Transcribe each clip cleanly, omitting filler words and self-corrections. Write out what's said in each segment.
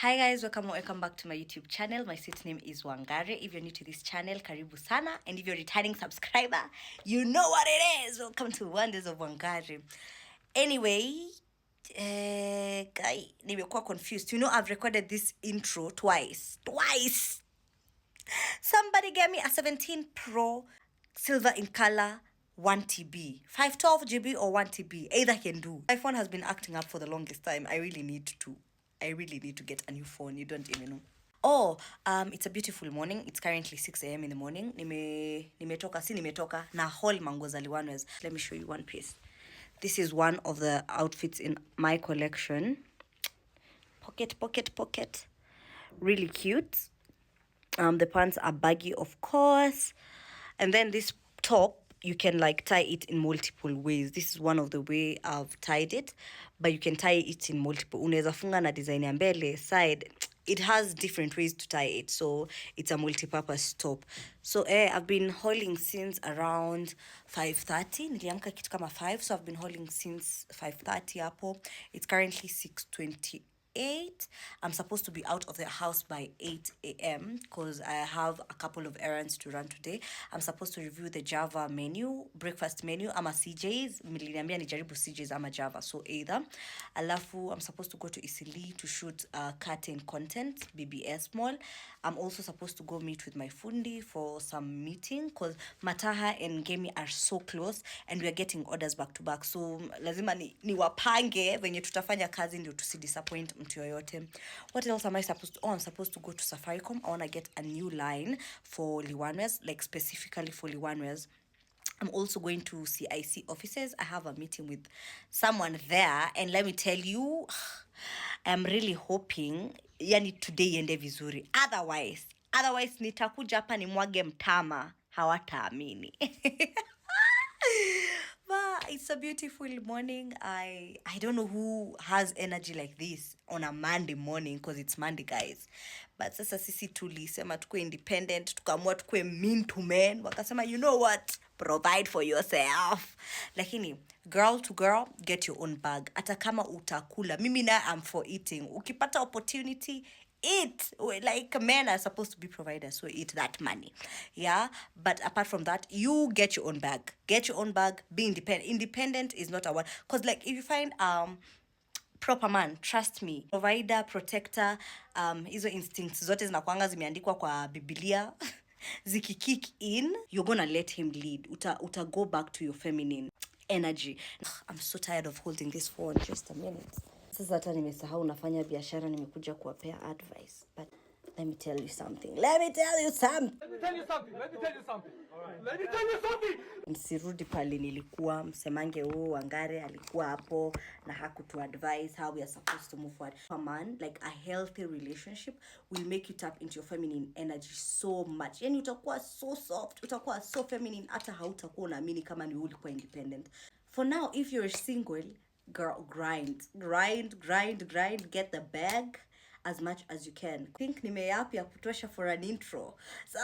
Hi guys, welcome back to my YouTube channel. My sweet name is Wangare. If you're new to this channel, karibu sana. And if you're a returning subscriber, you know what it is. Welcome to Wonders of Wangare. Anyway, guy, nimekuwa confused. You know, I've recorded this intro twice. Somebody gave me a 17 Pro silver in color 1TB, 512 GB or 1TB. Either can do. My phone has been acting up for the longest time. I really need to get a new phone. You don't even know. Oh, it's a beautiful morning. It's currently 6 a.m. in the morning. Nimetoka na haul mango za Liwanwez. Let me show you one piece. This is one of the outfits in my collection. Pocket. Really cute. The pants are baggy, of course. And then this top, you can like tie it in multiple ways. This is one of the way I've tied it, but you can tie it in multiple. Unaweza funga na design ya mbele side. It has different ways to tie it, so it's a multi-purpose top. So I've been hauling since around 5:30. Niliamka kitu kama 5, so I've been hauling since 5:30 hapo. It's currently 6:28. I'm supposed to be out of the house by 8 a.m. because I have a couple of errands to run today. I'm supposed to review the Java menu, breakfast menu. I'm a CJ's. Miliniambia nijaribu CJ's ama Java. So either. Alafu, I'm supposed to go to Isili to shoot curtain content, BBS Mall. I'm also supposed to go meet with my fundi for some meeting because Mataha and Gemi are so close and we are getting orders back to back. So lazima ni wapange venye tutafanya kazi ndio tusidisappoint mtu yoyote. What else am I supposed to? Oh, I'm supposed to go to Safaricom. I want to get a new line for Liwanwez, like specifically for Liwanwez. I'm also going to CIC offices. I have a meeting with someone there, and let me tell you, I'm really hoping yani today iende vizuri. Otherwise nitakuja hapa nimwage mtama, hawataamini. But it's a beautiful morning. I don't know who has energy like this on a Monday morning because it's Monday, guys. But sasa sisi tulisema tukue independent, tukaamua tukue mean to men. Wakasema, you know what? Provide for yourself. Lakini, girl to girl, get your own bag. Hata kama utakula. Mimi na I'm for eating. Ukipata opportunity, eat. Like men are supposed to be providers, so eat that money. Yeah, but apart from that, you get your own bag. Be independent. Independent is not a word, because like if you find proper man, trust me, provider, protector, hizo instincts zote zinakuanga zimeandikwa kwa Biblia. Kick in, you're gonna let him lead. Uta go back to your feminine energy. I'm so tired of holding this phone. Just a minute. Sasa hata nimesahau nafanya biashara, nimekuja kuwapea advice. But let me tell you something. Msirudi pale nilikuwa, msemange Wangare alikuwa hapo na hakutu advise how we are supposed to move forward. A man, like a healthy relationship will make you tap into your feminine energy so much. Yani utakuwa so soft, utakuwa so feminine, hata hautakuwa unaamini kama ni ulikuwa independent. For now, if you're single, girl, grind, get the bag as much as you can. I think nimeyapi ya kutosha for an intro. So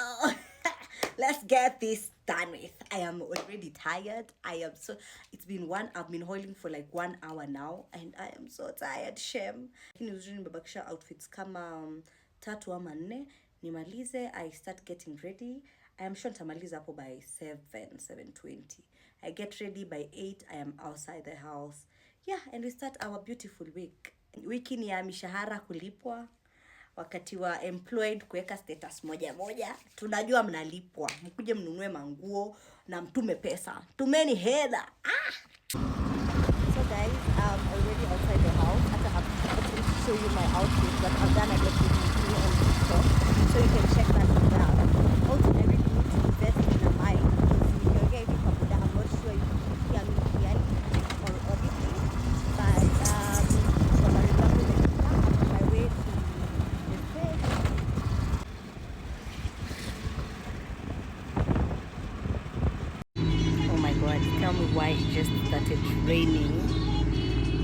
let's get this done with. I am already tired. I've been holding for like 1 hour now and I am so tired, shame. Nimebakisha outfits kama 3 ama 4 nimalize. I start getting ready. I am sure nitamaliza hapo by 7:20. I get ready by 8. I am outside the house. Yeah, and we start our beautiful week. Wiki ni ya mishahara kulipwa. Wakati wa employed kuweka status moja. Tunajua mnalipwa. Mkuje mnunue manguo na mtume pesa. Tumeni hela. So guys, I'm already outside the house. I'm going to show you my outfit, but I'm gonna get it on TikTok, so you can check that out. Also, I really need to invest in a mic because you're getting from that. I'm not sure if you hear me clearly or audibly, but from a Republic, I'm on my way to the stage. Oh my God! Tell me why it just started raining.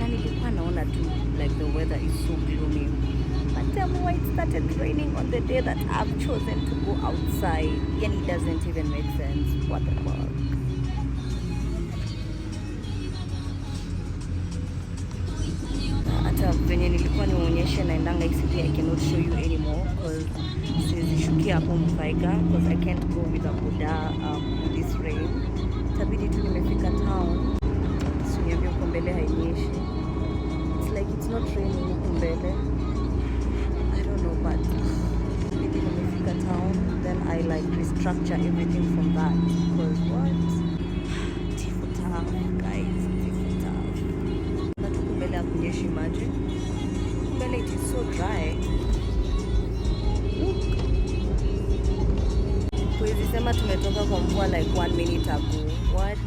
And nilikuwa naona tu like the weather is so gloomy. But tell me why it started raining on the day that I've chosen to go outside. And it doesn't even make sense. What the fuck? Hata venye nilikuwa nionyesha location naendanga ICT, I cannot show you anymore because sizishukia hapo Mfaiga because I can't go with a boda in this rain. Tabidi tu nimefika town. Siniambia huko mbele hainyeshi. It's like it's not raining huko mbele. I don't know, but tabidi nimefika town, then I like restructure everything from that because what? Tifo tough, guys. Tifo tough. But huko mbele hakunyeshi maji. Mbele it is so dry. Kwezi sema tumetoka kwa mvua like 1 minute ago. What?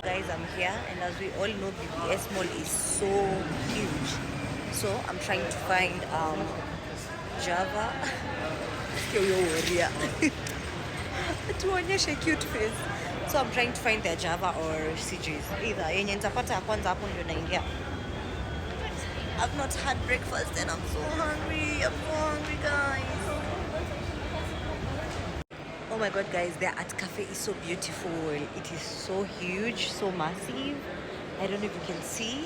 Guys, I'm here, and as we all know, BBS Mall is so huge. So I'm trying to find Java. Tuonyeshe cute face. So I'm trying to find their Java or CJs. Either yenye nitapata ya kwanza hapo ndio naingia. I've not had breakfast and I'm so hungry. I'm so hungry, guys. Oh my god, guys, their art cafe is so beautiful. It is so huge, so massive. I don't know if you can see.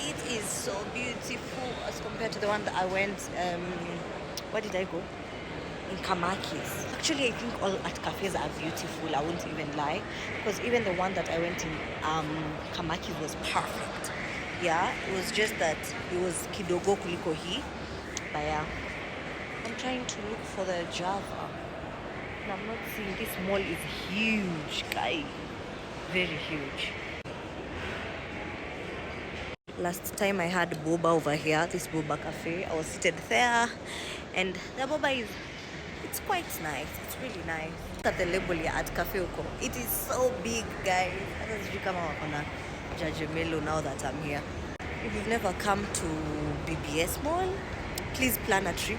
It is so beautiful as compared to the one that I went. Where did I go? In Kamakis. Actually, I think all art cafes are beautiful. I won't even lie, because even the one that I went in Kamakis was perfect. Yeah, it was just that it was kidogo kuliko hii. But yeah, I'm trying to look for the Java. And I'm not seeing. This mall is huge, guys. Very huge. Last time I had boba over here, this boba cafe. I was seated there, and the boba it's quite nice. It's really nice. Look at the label here at Cafe Uko. It is so big, guys. Hata sijui kama wako na judgmelo now that I'm here. If you've never come to BBS Mall, please plan a trip.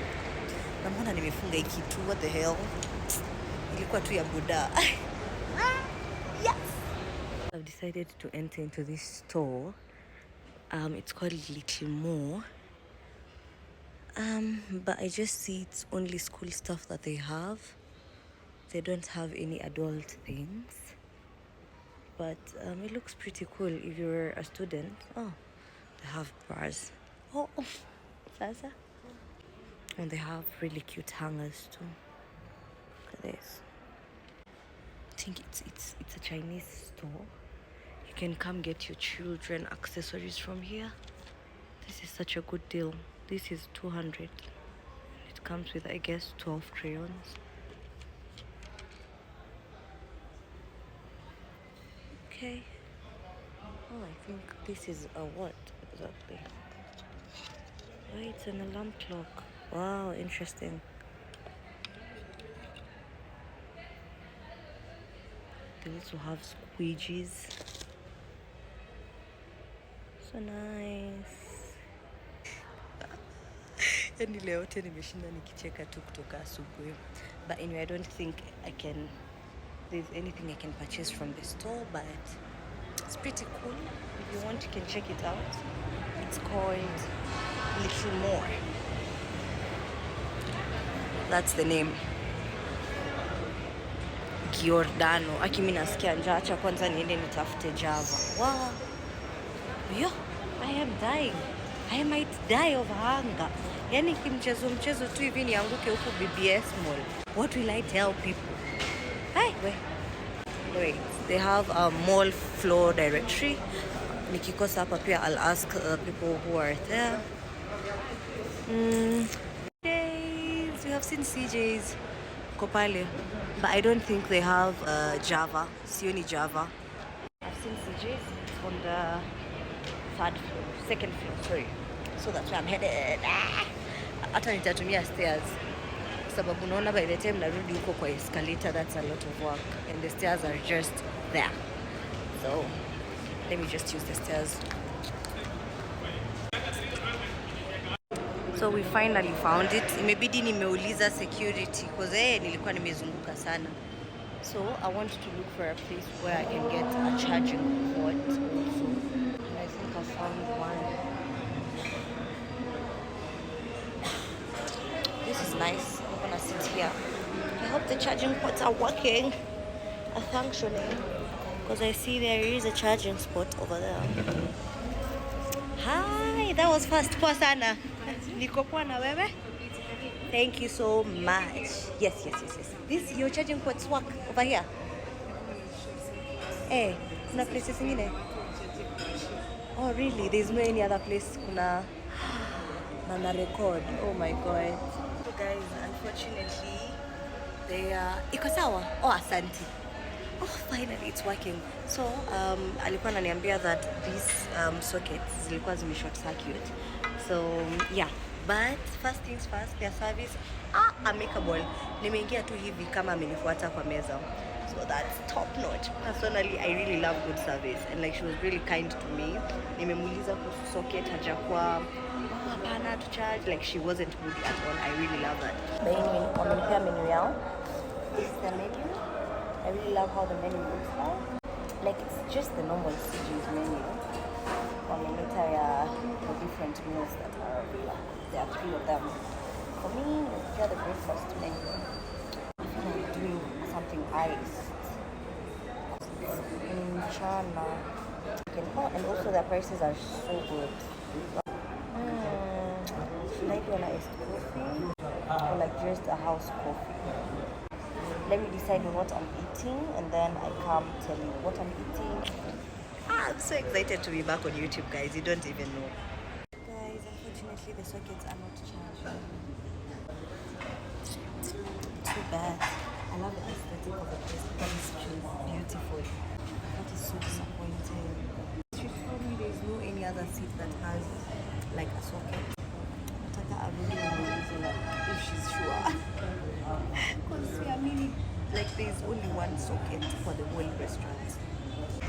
Naona nimefunga hii kitu. What the hell? Ilikuwa tu ya buda. Yes. I've decided to enter into this store. It's called Little More. But I just see it's only school stuff that they have. They don't have any adult things. But it looks pretty cool if you're a student. Oh, they have bras. Oh, Sasa. And they have really cute hangers too. Look at this. I think it's a Chinese store. You can come get your children accessories from here. This is such a good deal. This is 200. It comes with, I guess, 12 crayons. Okay. Oh, I think this is a what exactly? Oh, it's an alarm clock. Wow, interesting. They also have squeegees. So nice. Yani leo yote nimeshinda nikicheka tu kutoka asubuhi. But anyway, I don't think there's anything I can purchase from the store, but it's pretty cool. If you want, you can check it out. It's called Little More. That's the name. Giordano. Mimi nasikia njaa, acha kwanza niende nitafute Java. Wow. Yo, I am dying. I might die of hunger. Yani mchezo tu hivi nianguke huku BBS Mall. What will I tell people? Hey, wait. They have a mall floor directory. Nikikosa hapa pia I'll ask people who are there. CJs. We have seen CJs. Kopale. But I don't think they have Java. Sioni Java. I've seen CJs on the second floor, sorry. So that's where I'm headed. Hata nitatumia stairs. Sababu naona by the time narudi huko kwa escalator, that's a lot of work. And the stairs are just there. So let me just use the stairs. So we finally found it. Imebidi nimeuliza security because nilikuwa nimezunguka sana. So I want to look for a place where I can get a charging port also. And I think I found one. here. I hope the charging ports are working, are functioning, because I see there is a charging spot over there. Hi, that was fast. Poa sana. Niko poa na wewe? Thank you so much. Yes. This your charging ports work over here? Eh, kuna places zingine? Oh really? There's no any other place kuna na record. Oh my god. So guys, unfortunately they are iko sawa. Oh asante. Oh finally it's working. So alikuwa ananiambia that these sockets zilikuwa zime short circuit. So yeah, but first things first, their service amicable. Nimeingia tu hivi kama amenifuata kwa meza. So that's top notch. Personally, I really love good service, and like she was really kind to me. Nimemuuliza kuhusu socket, hajakuwa hapana to charge, like she wasn't moody at all. I really love that. But anyway, wamenipea menu yao. This is the menu. I really love how the menu looks like. Like it's just the normal CJ's menu. For different meals that are available. There are 3 of them. For me, let's get the breakfast menu. I feel like doing something iced. Chana. Oh, and also the prices are so good. Should I do an iced coffee or like just a house coffee? Let me decide on what I'm eating, and then I come tell you what I'm eating. I'm so excited to be back on YouTube, guys. You don't even know. Guys, unfortunately the sockets are not charging. Too bad. I love the aesthetic of the place. That is beautiful. That is so disappointing. She told me there is no any other seat that has like a socket. I really amazing if she's sure. Because I mean, like there's only one socket for the whole restaurant.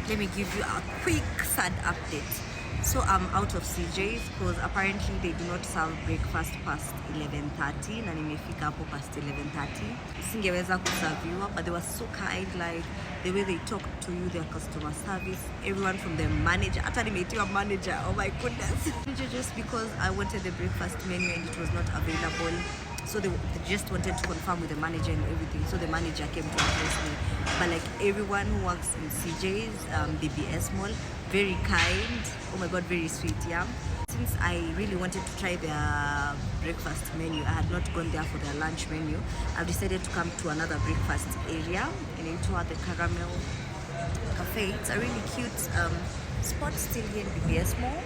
Let me give you a quick sad update. So I'm out of CJ's because apparently they do not serve breakfast past 11:30 na nimefika hapo past 11:30. Singeweza kuserviwa, but they were so kind, like the way they talk to you, their customer service, everyone from the manager, hata nimeitiwa manager, oh my goodness. Just because I wanted the breakfast menu and it was not available. So they just wanted to confirm with the manager and everything. So the manager came to address me. But like everyone who works in CJ's, BBS Mall, very kind. Oh my god, very sweet, yeah. Since I really wanted to try their breakfast menu, I had not gone there for their lunch menu. I've decided to come to another breakfast area and into the Caramel Cafe. It's a really cute spot still here in BBS Mall.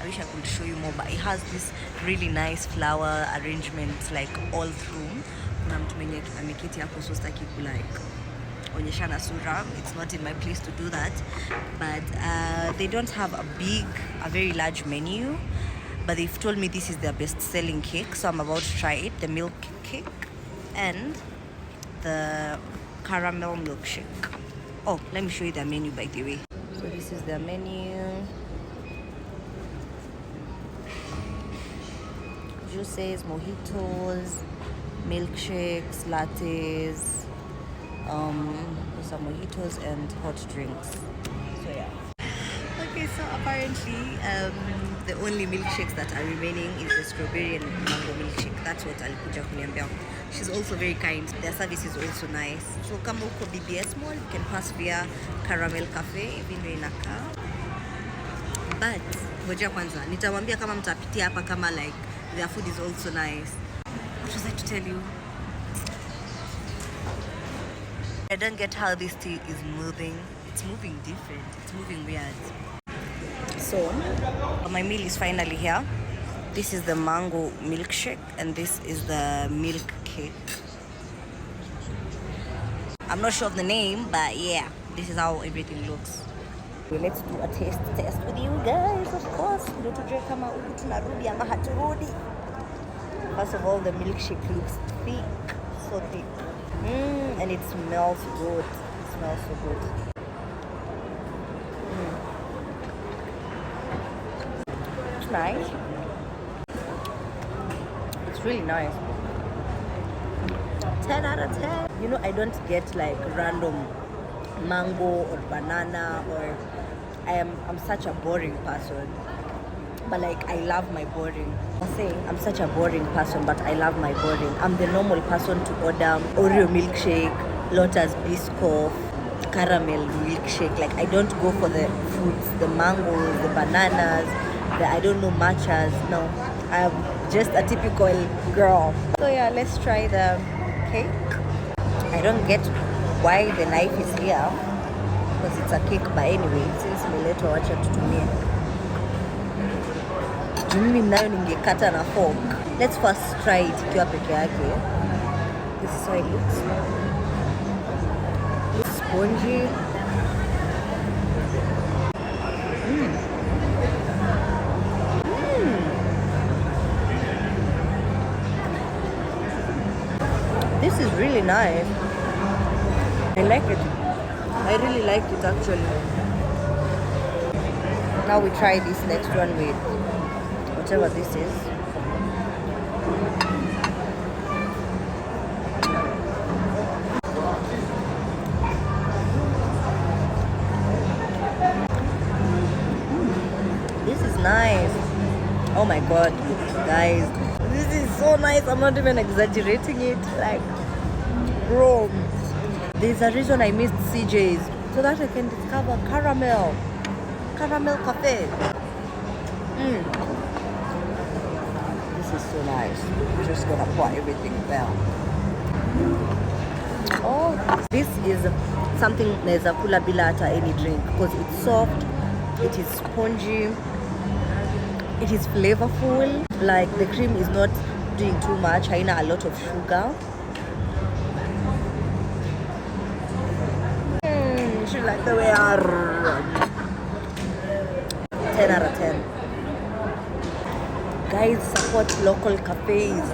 I wish I could show you more, but it has this really nice flower arrangement like all through. Kuna mtu mwenye ameketi hapo, so sitaki ku like onyeshana sura. It's not in my place to do that, but they don't have a very large menu, but they've told me this is their best selling cake, so I'm about to try it, the milk cake and the caramel milkshake. Oh, let me show you their menu by the way. So this is their menu. Juices, mojitos, milkshakes, lattes, some mojitos and hot drinks. So yeah. Okay, so apparently the only milkshakes that are remaining is the strawberry and mango milkshake. That's what alikuja kuniambia. She's also very kind. Their service is also nice. So kama uko BBS Mall, you can pass via Caramel Cafe, hivi ndio inakaa. But ngoja kwanza nitamwambia kama mtapitia hapa kama like their food is also nice. What was I to tell you? I don't get how this tea is moving. It's moving different. It's moving weird. So, my meal is finally here. This is the mango milkshake and this is the milk cake. I'm not sure of the name, but yeah, this is how everything looks. Okay, let's do a taste test with you guys, of course. Ndio tujue kama huku tunarudi ama haturudi. First of all, the milkshake looks thick, so thick. And it smells good. It smells so good. It's nice. It's really nice. 10 out of 10. You know, I don't get like random mango or banana, or I'm such a boring person, but like I love my boring. saying, I'm such a boring person, but I love my boring. I'm the normal person to order Oreo milkshake, Lotus Biscoff, caramel milkshake. Like, I don't go for the fruits, the mangoes, the bananas, the I don't know matchas. No, I'm just a typical girl. So yeah, let's try the cake. I don't get why the knife is here because it's a cake, but anyway, since nimeletwa wacha tutumie. Mimi nayo ningekata na fork. Let's first try it ikiwa peke yake. This is how it looks. It's spongy. This is really nice. I like it. I really like it actually. Now we try this next one with whatever this is. This is nice. Oh my god, guys. This is so nice. I'm not even exaggerating it. Like, bro, there's a reason I missed CJ's so that I can discover caramel cafe. This is so nice. I'm just gonna pour everything down. Oh, this is something naeza kula bila hata any drink because it's soft, it is spongy, it is flavorful. Like, the cream is not doing too much, haina a lot of sugar. She like the way I 10 out of 10. Guys, support local cafes.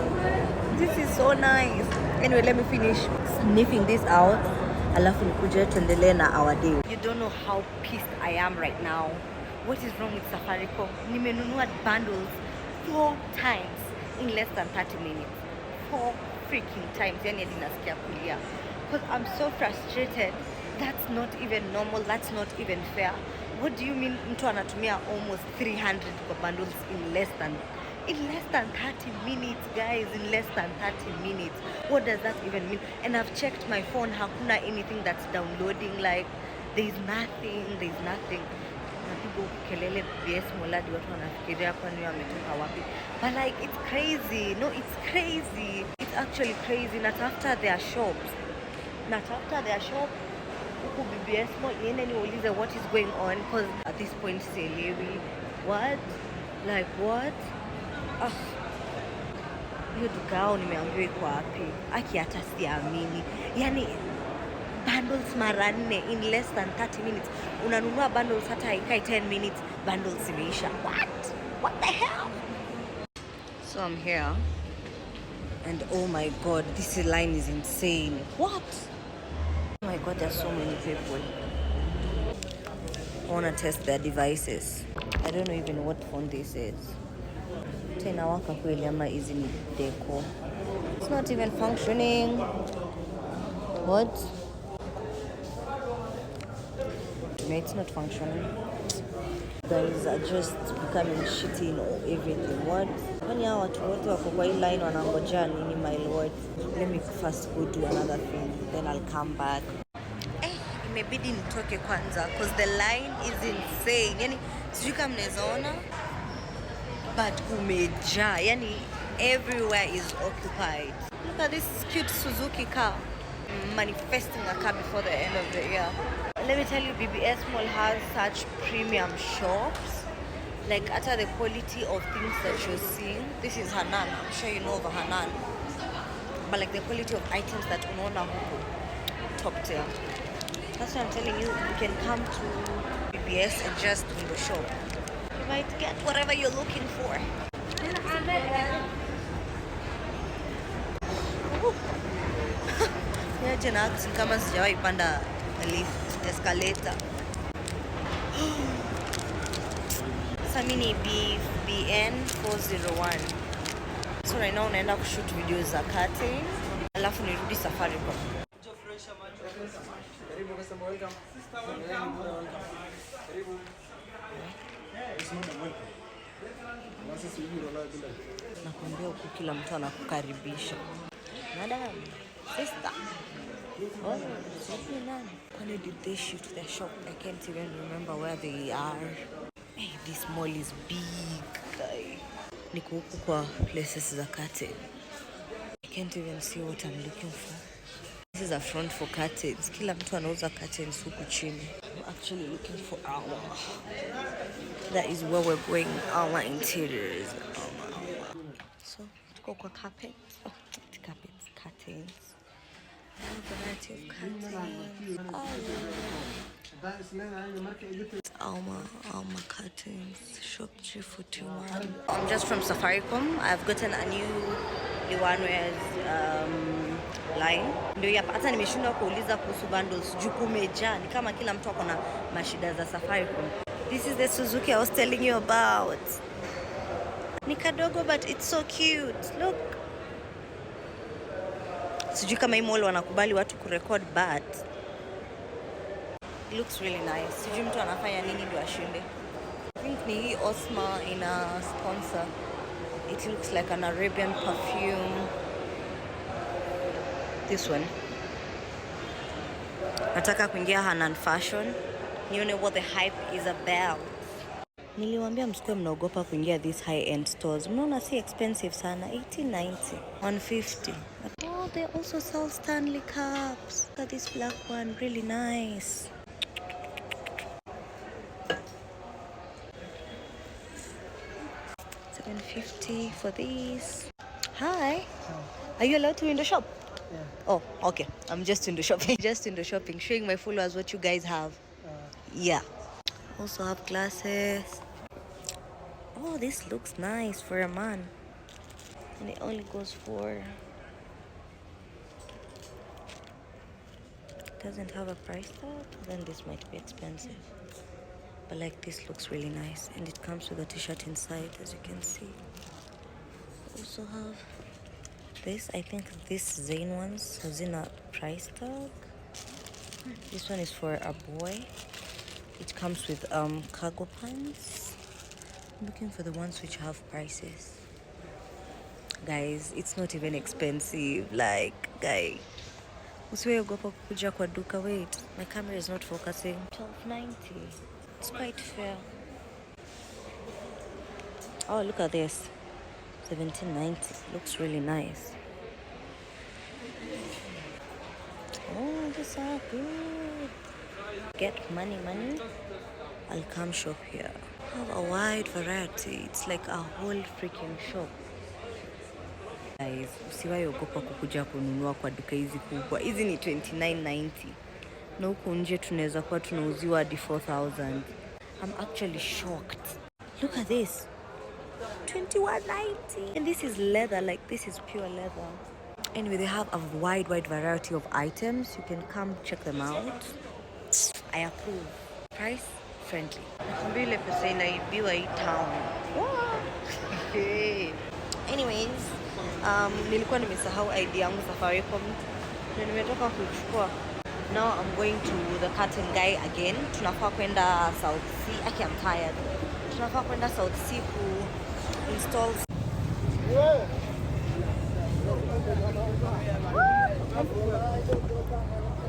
This is so nice. Anyway, let me finish sniffing this out. Alafu nikuje tuendelee na our day. You don't know how pissed I am right now. What is wrong with Safaricom? Nimenunua bundles 4 times in less than 30 minutes. 4 freaking times. Yani hadi nasikia kulia. Because I'm so frustrated. That's not even normal. That's not even fair. What do you mean mtu anatumia almost 300 kwa bundles in less than 30 minutes, guys? In less than 30 minutes. What does that even mean? And I've checked my phone. Hakuna anything that's downloading. Like, there's nothing. Napigo kelele BBS Mall hadi watu wanafikiria kwani wametoka wapi. But like, it's crazy. No, it's crazy. It's actually crazy. Natafuta their shops. Huku BBS Mall niende niulize what is going on, because at this point sielewi. What? Like what? Hiyo duka yao nimeambiwa iko wapi? Aki hata siamini. Yani bundles mara 4 in less than 30 minutes. Unanunua bundles hata haikai 10 minutes, bundles imeisha. What the hell? So I'm here and oh my god, this line is insane. What? Oh my god, there's so many people. I want to test their devices. I don't know even what phone this is. Tena waka kweli ama hizi ni deco. It's not even functioning. What? No, it's not functioning. Guys are just becoming shitty in everything. What? Kwani hawa watu wote wako kwa hii line wanangoja nini, my lord? Let me first go do another thing, then I'll come back. Imebidi nitoke kwanza because the line is insane. Yani sijui kama mnaweza ona, but umejaa. Yani everywhere is occupied. Look at this cute Suzuki car. Manifesting a car before the end of the year. Let me tell you, BBS Mall has such premium shops. Like, after the quality of things that you're seeing. This is Hanan. I'm sure you know of Hanan. But like the quality of items that unaona huko, top tier. That's what I'm telling you. You can come to BBS and just window shop. You might get whatever you're looking for. Yeah, jana kama sijawahi panda lift, escalator. Samini BN 401. So right now naenda kushoot videos za cutting, alafu nirudi Safaricom. Nakwambia huku kila mtu anakukaribisha. Madam, sister. Oh, sisi nani? When did they shift their shop? I can't even remember where they are. Hey, this mall is big, guy. Niko huku kwa places za curtain. I can't even see what I'm looking for. This is a front for curtains. Kila mtu anauza curtains huku chini. I'm actually looking for Alma. That is where we're going. Alma Interiors. So, tuko kwa carpets. Oh, not carpets, curtains. A variety of curtains. Alma curtains. Shop 341. I'm just from Safaricom. I've gotten a new Liwanwe's line. Ndio hapa hata nimeshindwa kuuliza kuhusu bundles. Jukumeja ni kama kila mtu akona mashida za Safaricom. This is the Suzuki I was telling you about. Ni kadogo but it's so cute. Look. Sijui kama hii mall wanakubali watu kurecord but it looks really nice. Sijui mtu anafanya nini ndio ashinde. I think ni hii Osma ina sponsor. It looks like an Arabian perfume. This one. Nataka kuingia Hanan Fashion. Nione what the hype is about. Niliwaambia msikuwe mnaogopa kuingia these high-end stores. Mnaona si expensive sana. 1890, 150. Oh, they also sell Stanley cups. Look at this black one, really nice. $750 for these. Hi. Are you allowed to in the shop? Yeah. Oh, okay. I'm just in the shopping. Just in the shopping, showing my followers what you guys have. Yeah. Also have glasses. Oh, this looks nice for a man. And it only goes for... Doesn't have a price tag. Then this might be expensive. But like this looks really nice. And it comes with a t-shirt inside, as you can see. Also have this. I think this Zayn ones has in a price tag. This one is for a boy. It comes with cargo pants. I'm looking for the ones which have prices. Guys, it's not even expensive. Like, guy, usiweogopa kukuja kwa duka. Wait, my camera is not focusing. $12.90. It's quite fair. Oh, look at this. $17.90. Looks really nice. Oh, these are good. Get money. I'll come shop here. Have a wide variety. It's like a whole freaking shop. Guys, usiwahi ogopa kukuja kununua kwa duka hizi kubwa. Hizi ni $29.90. Na huko nje tunaweza kuwa tunauziwa hadi $4,000. I'm actually shocked. Look at this. $21.90. And this is leather, like this is pure leather. Anyway, they have a wide variety of items. You can come check them out. I approve. Price friendly. Nakwambia ile pesa inaibiwa hii town. Anyways, nilikuwa nimesahau ID yangu Safaricom. Na nimetoka kuchukua. Now I'm going to the curtain guy again. Tunafaa kwenda South Sea. Actually, I'm tired. Tunafaa kwenda South Sea ku install.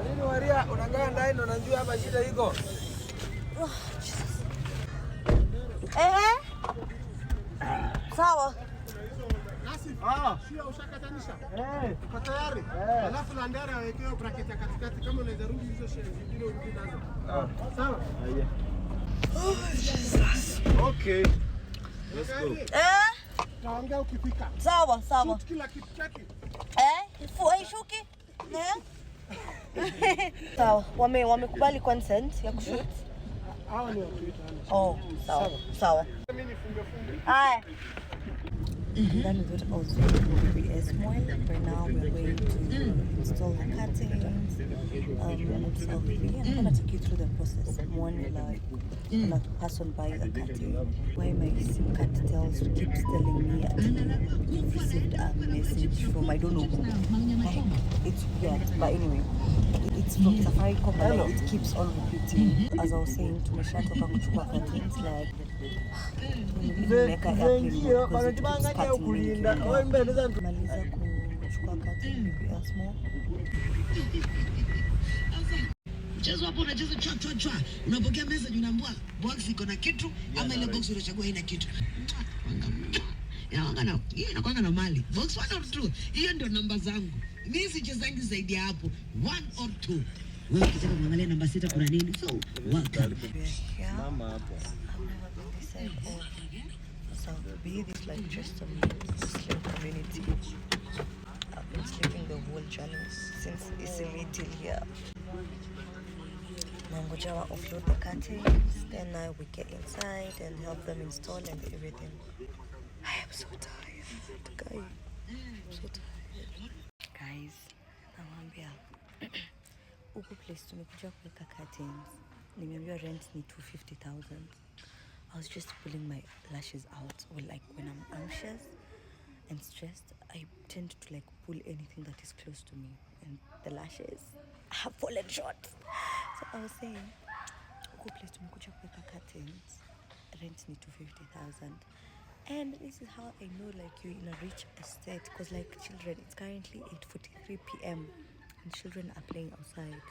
Nini waria unaangaa ndani na unajua hapa shida iko? Sawa. Sio ushakatanisha? Uko tayari? Alafu na ndara awekeo bracket ya katikati kama unaweza rudi hizo share zingine urudi nazo. Sawa? Oh Jesus. Okay. Let's go. Naongea ukifika. Sawa. Shoot kila kitu chaki. Shuki? Sawa, wamekubali consent ya kushoot. Hawa ni watu. Oh, sawa. Mimi nifunge. Haya. Then we got also BBS Mall. Right now we're going to install the curtains. I'm gonna take you through the process. One, like a person buy the curtain. Why my SIM card keeps telling me you've received a message from I don't know who. It's weird, but anyway, it's from Safaricom. It keeps on repeating. As I was saying, tumeshatoka kuchukua curtains like Nimeweka maliza kuchukua curtain BBS Mall. Mchezo hapo unacheza chwa chwa chwa. Unapokea message unaambiwa box iko na kitu ama ile box unachagua haina kitu. Inakwanga na mali. Box 1 or 2. Hiyo ndio namba zangu. Mimi sichezangi zaidi ya hapo. 1 or 2. Wewe ukitaka kuangalia namba 6 kuna nini? So, welcome. Mama hapo. South B, this like just a Muslim community. I've been sleeping the whole journey since Isili till here. Nangojawa offload the curtains, then we get inside and help them install and everything. I am so tired, guys. I'm so tired. Guys, nawambia huku place tumekuja kuweka curtains. Nimeambiwa rent ni 250,000. I was just pulling my lashes out, or like when I'm anxious and stressed, I tend to like pull anything that is close to me, and the lashes have fallen short. So I was saying, go place tumekuja kuweka curtains, rent ni 250,000, and this is how I know like you're in a rich estate, because like children, it's currently 8:43 p.m. and children are playing outside.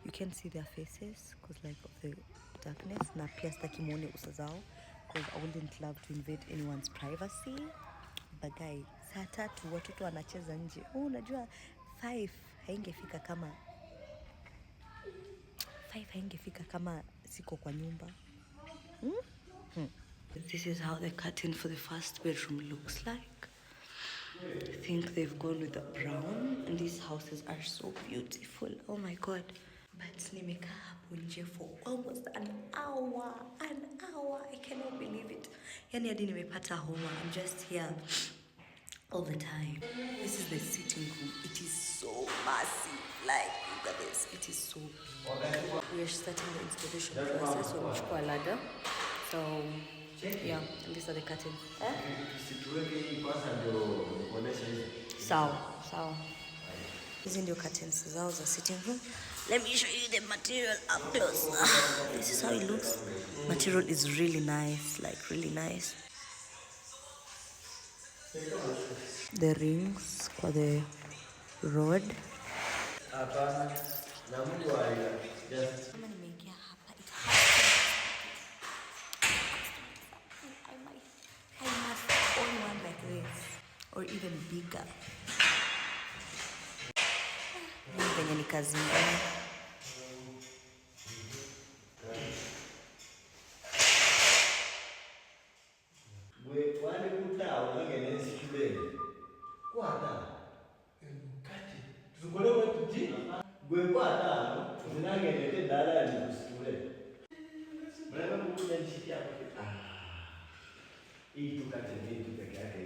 You can see their faces because like of the darkness. Na pia sitaki muone uso zao because I wouldn't love to invade anyone's privacy. But guy, saa 3 watoto wanacheza nje. Unajua 5 haingefika kama siko kwa nyumba. This is how the curtain for the first bedroom looks like. I think they've gone with the brown, and these houses are so beautiful. Oh my god. But nimekaa hapo nje for almost an hour. I cannot believe it. Yani hadi nimepata homa. I'm just here all the time. This is the sitting room. It is so massive. Like, look at this. It is so big. We are starting the installation process. So we ladder. So yeah, and these are the curtains. Sawa. Hizi ndio curtains zao za sitting room. Let me show you the material up close. This is how it looks. Material is really nice, like really nice. The rings for the rod. I must own one like this, or even bigger. Venye ni kazi ngumu. Wale kutao ngene sikubele. Kwata. Kati. Tuzukole wetuti. Gwe kwata no. Zinangene te dala ni kusikule. Mwana mkuja nishikia hapo. Hii tukate ndio peke yake.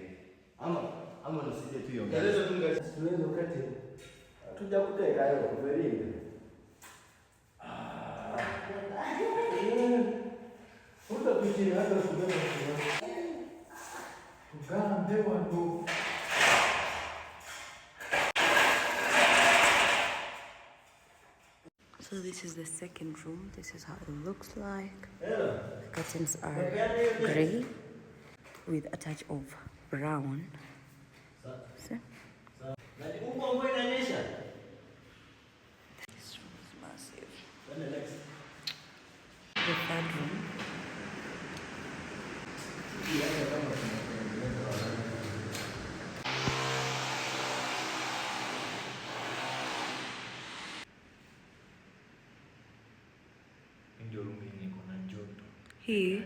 Ama nisije tu hiyo. Eleza tunga tuweze ukate. Tuja kuteka hiyo kuverinde. Futa pichi hata kubeba kwa. Tugambe watu. So this is the second room. This is how it looks like. The curtains are grey with a touch of brown. See? This room is massive. The third room. Ndio room yenye kuna joto. Hii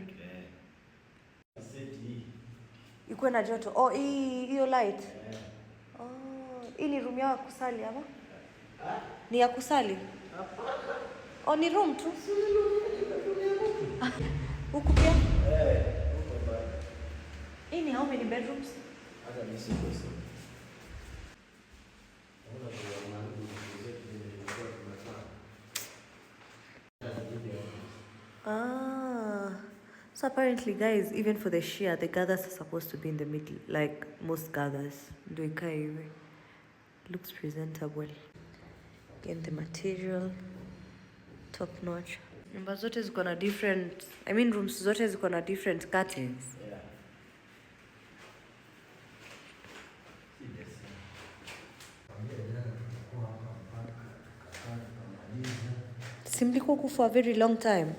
iko na joto. Oh, hiyo light. Oh, hii ni room ya kusali ama? Ni ya kusali? Oh, ni room tu. Huku pia? Huko bado. Hii ni how many bedrooms? Hata mimi siko sawa. So apparently, guys, even for the Shia, the gathers are supposed to be in the middle, like most gathers. Looks presentable. Again, the material, top notch. Nyumba zote ziko na different, I mean rooms zote ziko na different curtains. Yeah. Simlikuwa huku for a very long time.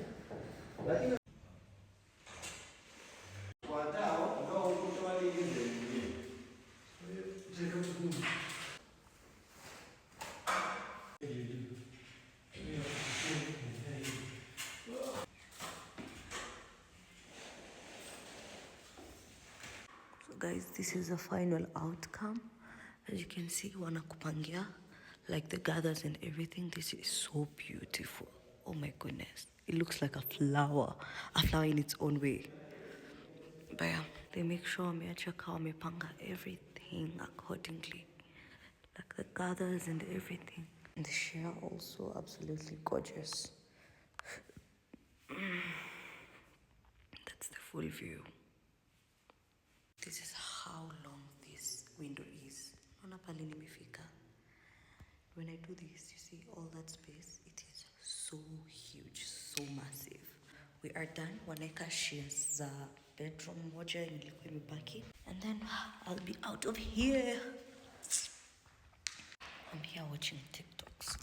So guys, this is the final outcome. As you can see, wanakupangia like the gathers and everything. This is so beautiful. Oh my goodness. It looks like a flower in its own way. But yeah, they make sure wameacha wamepanga everything accordingly. Like the gathers and everything. And the share also absolutely gorgeous. That's the full view. This is how long this window is. Naona pale nimefika. When I do this, you see all that space? It is so huge, so massive. We are done. Wanaeka shares za bedroom moja ilikuwa imebaki. And then I'll be out of here. I'm here watching TikToks.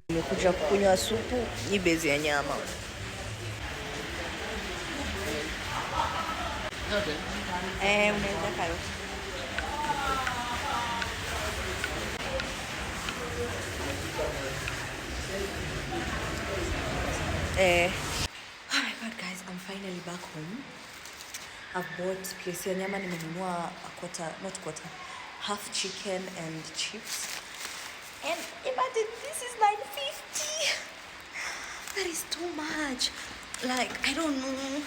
Nimekuja kunywa supu, ni bezi ya nyama. Unaweza karoti. Oh my god guys, I'm finally back home. I've bought place ya nyama, nimenunua half chicken and chips. And imagine this is 950. That is too much. Like, I don't know.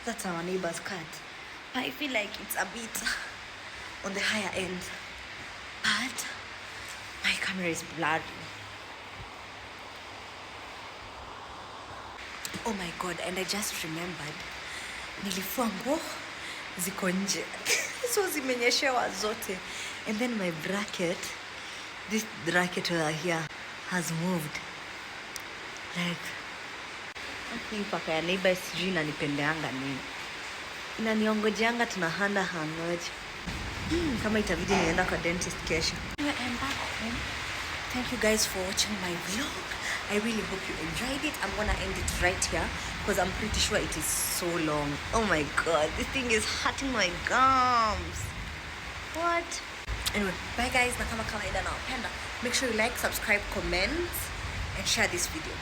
That's our neighbor's cat. But I feel like it's a bit on the higher end. But my camera is blurry. Oh my god, and I just remembered. Nilifua nguo ziko nje. So zimenyeshewa zote. And then my bracket, this bracket over here has moved. Like, hii paka ya neighbor sijui inanipendeanga nini. Inaniongojeanga tunahanda hangoje. Kama itabidi nienda kwa dentist kesho. Anyway, I'm back home. Thank you guys for watching my vlog. I really hope you enjoyed it. I'm gonna end it right here because I'm pretty sure it is so long. Oh my god, this thing is hurting my gums. What? Anyway, bye guys. Na kama kawaida nawapenda. Make sure you like, subscribe, comment and share this video.